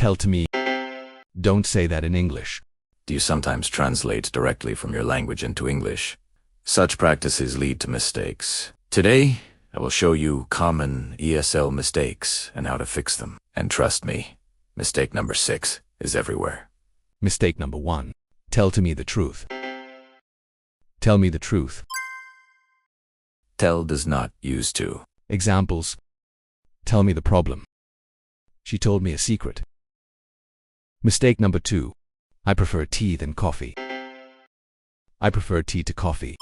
Tell to me. Don't say that in English. Do you sometimes translate directly from your language into English? Such practices lead to mistakes. Today, I will show you common ESL mistakes and how to fix them. And trust me, mistake number 6 is everywhere. Mistake number 1. Tell to me the truth. Tell me the truth. Tell does not use to. Examples. Tell me the problem. She told me a secret. Mistake number 2. I prefer tea than coffee. I prefer tea to coffee.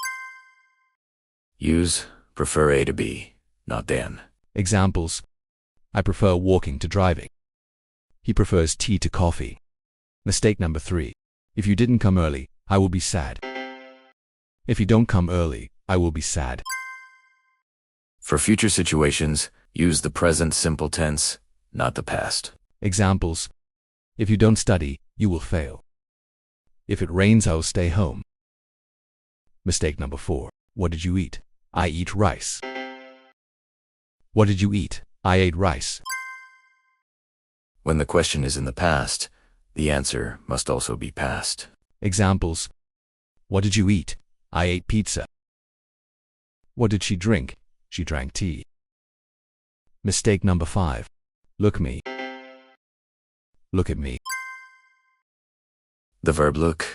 Use prefer A to B, not than. Examples. I prefer walking to driving. He prefers tea to coffee. Mistake number 3. If you didn't come early, I will be sad. If you don't come early, I will be sad. For future situations, use the present simple tense, not the past. Examples. If you don't study, you will fail. If it rains, I will stay home. Mistake number 4. What did you eat? I eat rice. What did you eat? I ate rice. When the question is in the past, the answer must also be past. Examples. What did you eat? I ate pizza. What did she drink? She drank tea. Mistake number 5. Look me. Look at me. The verb look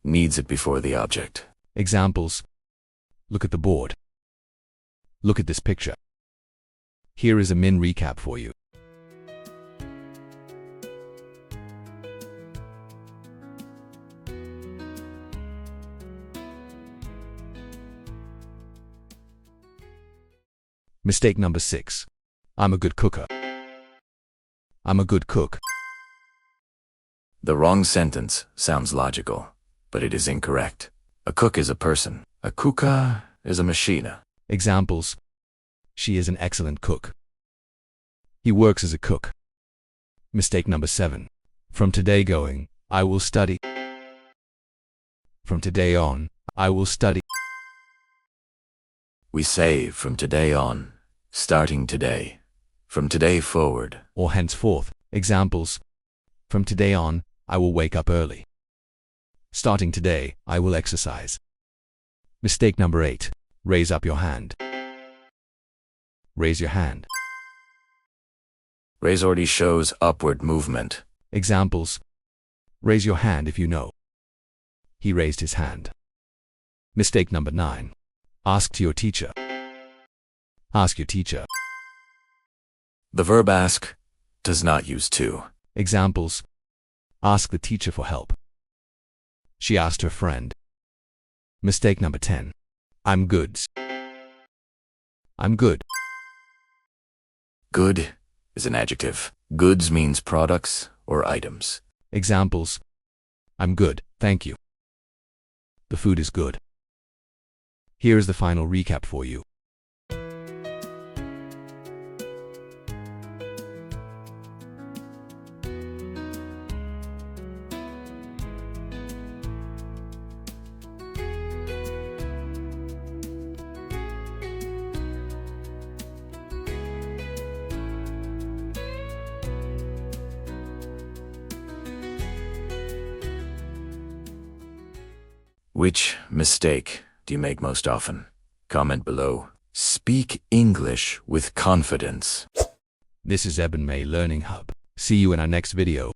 needs it before the object. Examples. Look at the board. Look at this picture. Here is a min recap for you. Mistake number 6. I'm a good cooker. I'm a good cook. The wrong sentence sounds logical, but it is incorrect. A cook is a person. A kuka is a machine. Examples. She is an excellent cook. He works as a cook. Mistake number 7. From today going, I will study. From today on, I will study. We say from today on, starting today, from today forward, or henceforth. Examples. From today on, I will wake up early. Starting today, I will exercise. Mistake number 8. Raise up your hand. Raise your hand. Raise already shows upward movement. Examples. Raise your hand if you know. He raised his hand. Mistake number 9. Ask to your teacher. Ask your teacher. The verb ask does not use to. Examples. Ask the teacher for help. She asked her friend. Mistake number 10. I'm good. I'm good. Good is an adjective. Goods means products or items. Examples. I'm good, thank you. The food is good. Here is the final recap for you. Which mistake do you make most often? Comment below. Speak English with confidence. This is Eben May Learning Hub. See you in our next video.